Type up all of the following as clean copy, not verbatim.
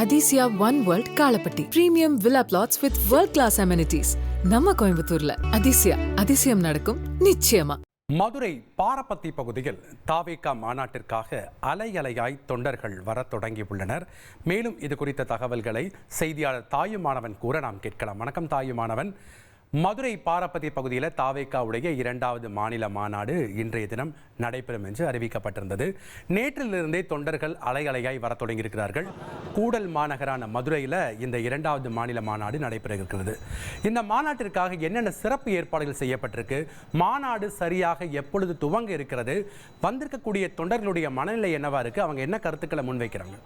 Athisaya one world Kalapatti premium villa plots with world class amenities நம்ம கோயம்புத்தூர்ல அதிசயம் நடக்கும் நிச்சயமா. மதுரை பாரபத்தி பகுதியில் தாவேகா மாநாட்டிற்காக அலையலையாய் தொண்டர்கள் வர தொடங்கியுள்ளனர். மேலும் இது குறித்த தகவல்களை செய்தியாளர் தாயுமானவன் கூற நாம் கேட்கலாம். வணக்கம் தாயுமானவன். மதுரை பாரபத்தி பகுதியில் தாவேகாவுடைய 2வது மாநில மாநாடு இன்றைய தினம் நடைபெறும் என்று அறிவிக்கப்பட்டிருந்தது. நேற்றிலிருந்தே தொண்டர்கள் அலையலையாய் வர தொடங்கியிருக்கிறார்கள். கூடல் மாநகரான மதுரையில் இந்த 2வது மாநில மாநாடு நடைபெற இருக்கிறது. இந்த மாநாட்டிற்காக என்னென்ன சிறப்பு ஏற்பாடுகள் செய்யப்பட்டிருக்கு, மாநாடு சரியாக எப்பொழுது துவங்க இருக்கிறது, வந்திருக்கக்கூடிய தொண்டர்களுடைய மனநிலை என்னவா இருக்கு, அவங்க என்ன கருத்துக்களை முன்வைக்கிறாங்க?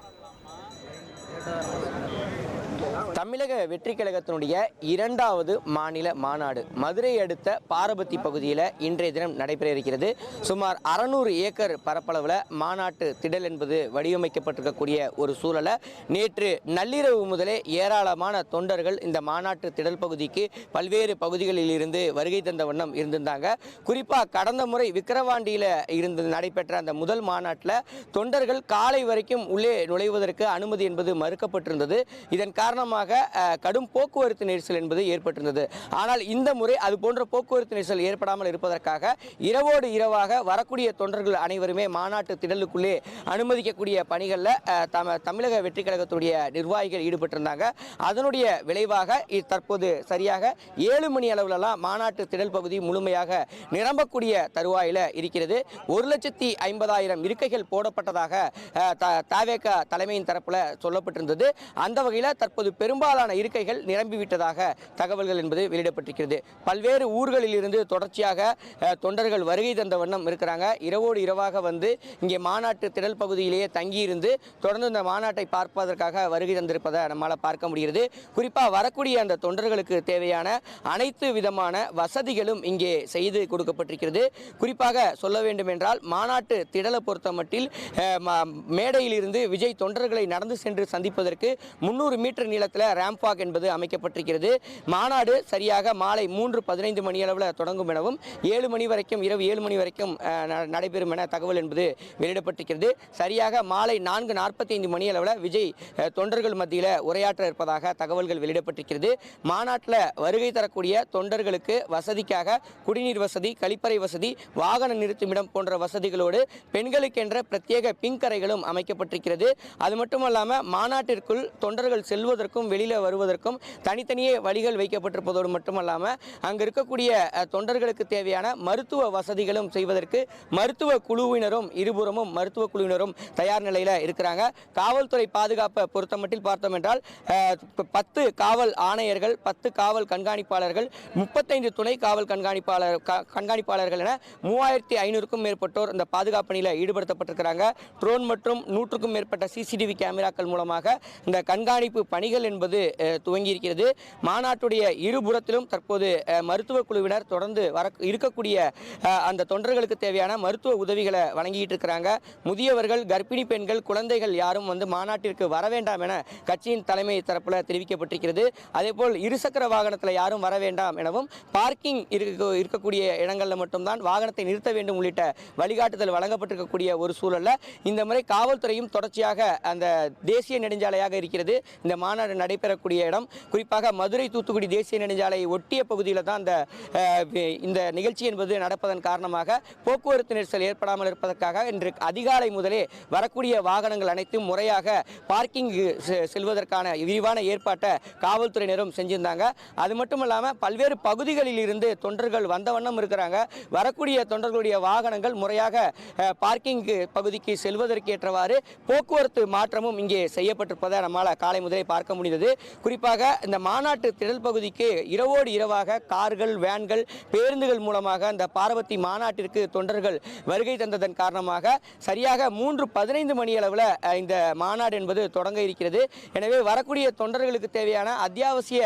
தமிழக வெற்றி கழகத்தினுடைய 2வது மாநில மாநாடு மதுரை அடுத்த பாரபத்தி பகுதியில் இன்றைய தினம் நடைபெற இருக்கிறது. சுமார் 600 ஏக்கர் பரப்பளவில் மாநாட்டு திடல் என்பது வடிவமைக்கப்பட்டிருக்கக்கூடிய ஒரு சூழலை நேற்று நள்ளிரவு முதலே ஏராளமான தொண்டர்கள் இந்த மாநாட்டு திடல் பகுதிக்கு பல்வேறு பகுதிகளில் இருந்து வருகை தந்த வண்ணம் இருந்திருந்தாங்க. குறிப்பாக கடந்த முறை விக்கிரவாண்டியில் இருந்து நடைபெற்ற அந்த முதல் மாநாட்டில் தொண்டர்கள் காலை வரைக்கும் உள்ளே நுழைவதற்கு அனுமதி என்பது மறுக்கப்பட்டிருந்தது. இதன் காரணமாக கடும் போக்குவரத்து நெரிசல் என்பது ஏற்பட்டிருந்தது. ஆனால் இந்த முறை அது போன்ற போக்குவரத்து நெரிசல் ஏற்படாமல் இருப்பதற்காக இரவோடு இரவாக வரக்கூடிய தொண்டர்கள் அனைவருமே மாநாட்டு திடலுக்குள்ளே அனுமதிக்கக்கூடிய பணிகளில் தமிழக வெற்றி கழகத்துடைய நிர்வாகிகள் ஈடுபட்டிருந்தாங்க. அதனுடைய விளைவாக தற்போது சரியாக 7 மணி அளவிலெல்லாம் மாநாட்டு திடல் பகுதி முழுமையாக நிரம்பக்கூடிய தருவாயில் இருக்கிறது. 1,50,000 இருக்கைகள் போடப்பட்டதாக தாவேகா தலைமையின் தரப்பில் சொல்லப்பட்டிருந்தது. அந்த வகையில் தற்போது பெரும்பாலான இருக்கைகள் நிரம்பிவிட்டதாக தகவல்கள் என்பது வெளியிடப்பட்டிருக்கிறது. பல்வேறு ஊர்களில் இருந்து தொடர்ச்சியாக தொண்டர்கள் வருகை தந்த வண்ணம் இருக்கிறாங்க. இரவோடு இரவாக வந்து இங்கே மாநாட்டு திடல் பகுதியிலேயே தங்கியிருந்து தொடர்ந்து இந்த மாநாட்டை பார்ப்பதற்காக வருகை தந்திருப்பதை நம்மால் பார்க்க முடிகிறது. குறிப்பாக வரக்கூடிய அந்த தொண்டர்களுக்கு தேவையான அனைத்து விதமான வசதிகளும் இங்கே செய்து கொடுக்கப்பட்டிருக்கிறது. குறிப்பாக சொல்ல வேண்டும் என்றால் மாநாட்டு திடலை பொறுத்த மட்டில் மேடையில் இருந்து விஜய் தொண்டர்களை நடந்து சென்று சந்திப்பதற்கு 300 மீட்டர் நீளத்தில் ரேம்ப் வாக் என்பது அமைக்கப்பட்டிருக்கிறது. மாநாடு சரியாக மாலை 3:15 மணி அளவில் தொடங்கும் எனவும் 7 மணி வரைக்கும் இரவு 7 மணி வரைக்கும் நடைபெறும் என தகவல் என்பது வெளியிடப்பட்டிருக்கிறது. சரியாக மாலை 4:45 மணி அளவில் விஜய் தொண்டர்கள் மத்தியில் உரையாற்ற இருப்பதாக தகவல்கள் வெளியிடப்பட்டிருக்கிறது. மாநாட்டில் வருகை தரக்கூடிய தொண்டர்களுக்கு வசதிக்காக குடிநீர் வசதி, கழிப்பறை வசதி, வாகன நிறுத்துமிடம் போன்ற வசதிகளோடு பெண்களுக்கென்ற பிரத்யேக பிங்க் அறைகளும் அமைக்கப்பட்டிருக்கிறது. அது மட்டுமல்லாமல் மாநாட்டிற்குள் தொண்டர்கள் செல்வதற்கும் வெளியில் வருவதற்கும் தனித்தனியே வழிகள் வைக்கப்பட்டிருப்பதோடு மட்டுமல்லாமல் அங்கு இருக்கக்கூடிய தொண்டர்களுக்கு தேவையான மருத்துவ வசதிகளும் செய்வதற்கு மருத்துவ குழுவினரும் இருபுறமும் மருத்துவ குழுவினரும் தயார் நிலையில் இருக்கிறாங்க. காவல்துறை பாதுகாப்பை பொறுத்தமட்டில் பார்த்தோம் என்றால் 10 காவல் ஆணையர்கள், 10 காவல் கண்காணிப்பாளர்கள், 35 துணை காவல் கண்காணிப்பாளர்கள் என 3,500க்கும் மேற்பட்டோர் இந்த பாதுகாப்பு பணியில் ஈடுபடுத்தப்பட்டிருக்கிறாங்க. ட்ரோன் மற்றும் 100க்கும் மேற்பட்ட சிசிடிவி கேமராக்கள் மூலமாக இந்த கண்காணிப்பு பணிகள் என்பது துவங்கி இருக்கிறது. மாநாட்டுடைய இருபுறத்திலும் தற்போது மருத்துவ குழுவினர் தொடர்ந்து இருக்கக்கூடிய அந்த தொண்டர்களுக்கு தேவையான மருத்துவ உதவிகளை வழங்கிட்டு இருக்கிறாங்க. முதியவர்கள், கர்ப்பிணி பெண்கள், குழந்தைகள் யாரும் வந்து மாநாட்டிற்கு வர வேண்டாம் என கட்சியின் தலைமை தரப்பில் தெரிவிக்கப்பட்டிருக்கிறது. அதேபோல் இருசக்கர வாகனத்தில் யாரும் வர வேண்டாம் எனவும் பார்க்கிங் இருக்கக்கூடிய இடங்களில் மட்டும்தான் வாகனத்தை நிறுத்த வேண்டும் உள்ளிட்ட வழிகாட்டுதல் வழங்கப்பட்டிருக்கக்கூடிய ஒரு சூழலில் இந்த முறை காவல்துறையும் தொடர்ச்சியாக அந்த தேசிய நெடுஞ்சாலையாக இருக்கிறது இந்த மாநாடு நடைபெறக்கூடிய இடம். குறிப்பாக மதுரை தூத்துக்குடி தேசிய நெடுஞ்சாலையை ஒட்டிய பகுதியில் தான் இந்த நிகழ்ச்சி என்பது நடப்பதன் காரணமாக போக்குவரத்து நெரிசல் ஏற்படாமல் இருப்பதற்காக இன்று அதிகாலை முதலே வரக்கூடிய வாகனங்கள் அனைத்தும் முறையாக பார்க்கிங் செல்வதற்கான விரிவான ஏற்பாட்டை காவல்துறையினரும் செஞ்சிருந்தாங்க. அது மட்டும் இல்லாமல் பல்வேறு பகுதிகளில் இருந்து தொண்டர்கள் வந்த வண்ணம் இருக்கிறாங்க. வரக்கூடிய தொண்டர்களுடைய வாகனங்கள் முறையாக பார்க்கிங் பகுதிக்கு செல்வதற்கு ஏற்றவாறு போக்குவரத்து மாற்றமும் இங்கே செய்யப்பட்டிருப்பதை நம்மால் காலை முதலே பார்க்க முடிந்தது. குறிப்பாக இந்த மாநாட்டு திடல் பகுதிக்கு இரவோடு இரவாக கார்கள், வேன்கள், பேருந்துகள் மூலமாக இந்த பாரபத்தி மாநாட்டிற்கு தொண்டர்கள் வருகை தந்ததன் காரணமாக சரியாக 3:15 மணி அளவில் இந்த மாநாடு என்பது தொடங்க இருக்கிறது. எனவே வரக்கூடிய தொண்டர்களுக்கு தேவையான அத்தியாவசிய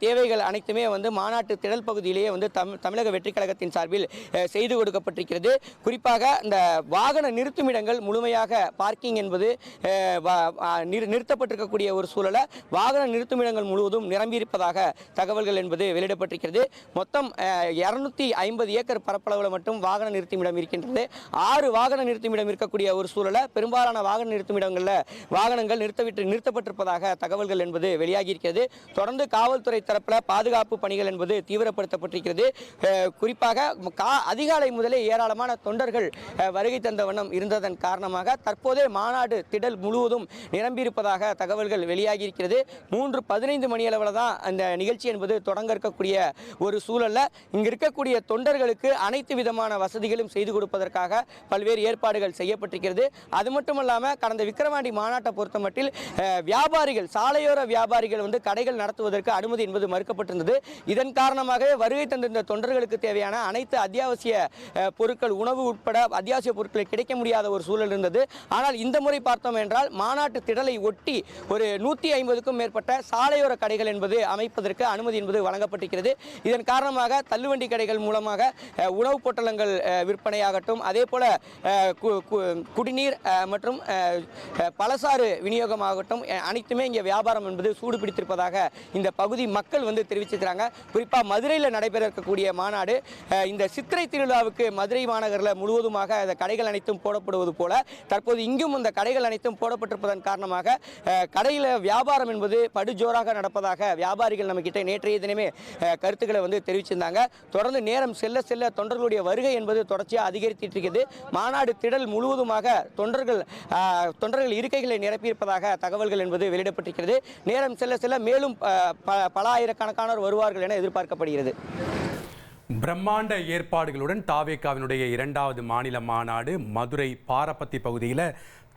தேவைகள் அனைத்துமே வந்து மாநாட்டு திடல் பகுதியிலேயே வந்து தமிழக வெற்றி கழகத்தின் சார்பில் செய்து கொடுக்கப்பட்டிருக்கிறது. குறிப்பாக இந்த வாகன நிறுத்துமிடங்கள் முழுமையாக பார்க்கிங் என்பது நிறுத்தப்பட்டிருக்கக்கூடிய ஒரு சூழலை வாகன நிறுத்துமிடங்கள் முழுவதும் நிரம்பியிருப்பதாக தகவல்கள் என்பது வெளியிடப்பட்டிருக்கிறது. மொத்தம் 250 ஏக்கர் பரப்பளவில் மட்டும் வாகன நிறுத்துமிடம் இருக்கின்றது. 6 வாகன நிறுத்துமிடம் இருக்கக்கூடிய ஒரு சூழலை பெரும்பாலான வாகன நிறுத்துமிடங்களில் வாகனங்கள் நிறுத்தப்பட்டிருப்பதாக தகவல்கள் என்பது வெளியாகி இருக்கிறது. தொடர்ந்து காவல்துறை தரப்பில் பாதுகாப்பு பணிகள் என்பது தீவிரப்படுத்தப்பட்டிருக்கிறது. குறிப்பாக அதிகாலை முதலே ஏராளமான தொண்டர்கள் வருகை தந்த வண்ணம் இருந்ததன் காரணமாக தற்போதே மாநாடு திடல் முழுவதும் நிரம்பியிருப்பதாக தகவல்கள் வெளியாகி இருக்கிறது. 3:15 மணி அளவில் தான் அந்த நிகழ்ச்சி என்பது தொடங்க இருக்கக்கூடிய ஒரு சூழல்ல இங்கு இருக்கக்கூடிய தொண்டர்களுக்கு அனைத்து விதமான வசதிகளும் செய்து கொடுப்பதற்காக பல்வேறு ஏற்பாடுகள் செய்யப்பட்டிருக்கிறது. அது மட்டுமல்லாமல் கடந்த விக்கிரவாண்டி மாநாட்டை பொறுத்தமட்டில் வியாபாரிகள், சாலையோர வியாபாரிகள் கடைகள் நடத்துவதற்கு அனுமதி என்பது மறுக்கப்பட்டிருந்தது. இதன் காரணமாகவே வருகை தந்திருந்த தொண்டர்களுக்கு தேவையான அனைத்து அத்தியாவசிய பொருட்கள், உணவு உட்பட அத்தியாவசிய பொருட்கள் கிடைக்க முடியாத ஒரு சூழல் இருந்தது. ஆனால் இந்த முறை பார்த்தோம் என்றால் மாநாட்டு திடலை ஒட்டி ஒரு 150க்கும் மேற்பட்ட சாலையோர கடைகள் என்பது அமைப்பதற்கு அனுமதி என்பது வழங்கப்பட்டிருக்கிறது. இதன் காரணமாக தள்ளுவண்டி கடைகள் மூலமாக உணவுப் பொட்டலங்கள் விற்பனையாகட்டும், அதே போல குடிநீர் மற்றும் பலசாறு விநியோகமாகட்டும் அனைத்துமே இங்கே வியாபாரம் என்பது சூடு பிடித்திருப்பதாக இந்த பகுதி மக்கள் தெரிவிச்சிருக்கிறாங்க. குறிப்பாக மதுரையில் நடைபெற இருக்கக்கூடிய மாநாடு இந்த சித்திரை திருவிழாவுக்கு மதுரை மாநகரில் முழுவதுமாக இந்த கடைகள் அனைத்தும் போடப்படுவது போல தற்போது இங்கும் இந்த கடைகள் அனைத்தும் போடப்பட்டிருப்பதன் காரணமாக கடையில் வியாபாரம் என்பது படுஜோராக நடப்பதாக வியாபாரிகள் நம்மகிட்ட நேற்றைய தினமே கருத்துக்களை தெரிவிச்சிருந்தாங்க. தொடர்ந்து நேரம் செல்ல செல்ல தொண்டர்களுடைய வருகை என்பது தொடர்ச்சியாக அதிகரித்து இருக்கிறது. மாநாடு திடல் முழுவதுமாக தொண்டர்கள் இருக்கைகளை நிரப்பியிருப்பதாக தகவல்கள் என்பது வெளியிடப்பட்டிருக்கிறது. நேரம் செல்ல செல்ல மேலும் பல ஆயிரக்கணக்கானோர் வருவார்கள் என எதிர்பார்க்கப்படுகிறது. பிரம்மாண்ட ஏற்பாடுகளுடன் தாவேகாவினுடைய 2வது மாநில மாநாடு மதுரை பாரப்பத்தி பகுதியில்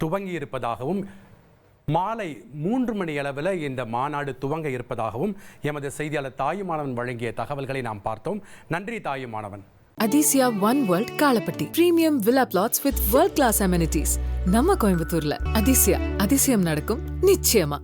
துவங்கி இருப்பதாகவும் மாலை 3 மணி அளவில் இந்த மாநாடு துவங்க இருப்பதாகவும் எமது செய்தியாளர் தாயுமானவன் வழங்கிய தகவல்களை நாம் பார்த்தோம். நன்றி Thayumanavan. Athisaya one world Kalapatti premium villa plots with world class amenities நம்ம கோயம்புத்தூர்ல அதிசயம் நடக்கும் நிச்சயமா.